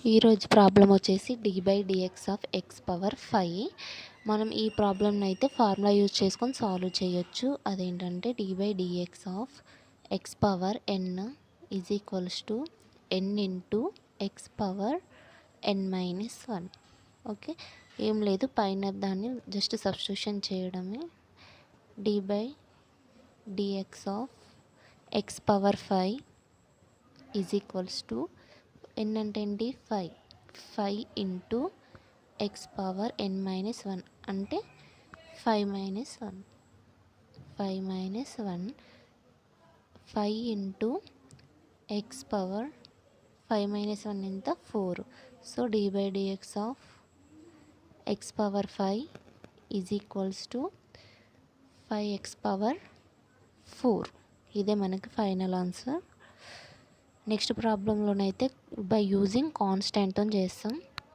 ఈరోజు ప్రాబ్లం వచ్చేసి d/dx of x power 5. మనం ఈ ప్రాబ్లమ్ని అయితే ఫార్ములా యూజ్ చేసుకొని సాల్వ్ చేయొచ్చు. అదేంటంటే d/dx of x power n is equals to n into x power n-1. Okay, ఏం లేదు, పైన దాన్ని జస్ట్ సబ్స్టిట్యూషన్ చేయడమే. d/dx of x power 5 is equals to n అంటే ఏంటి 5 ఇంటూ x పవర్ n-1 అంటే 5-1 5 ఇంటూ x పవర్ 5-1 ఎంత 4. So d/dx of x power 5 is equals to 5x power 4. ఇదే మనకి ఫైనల్ ఆన్సర్. నెక్స్ట్ ప్రాబ్లంలోనైతే బై యూజింగ్ కాన్స్టాంట్తో చేస్తాం.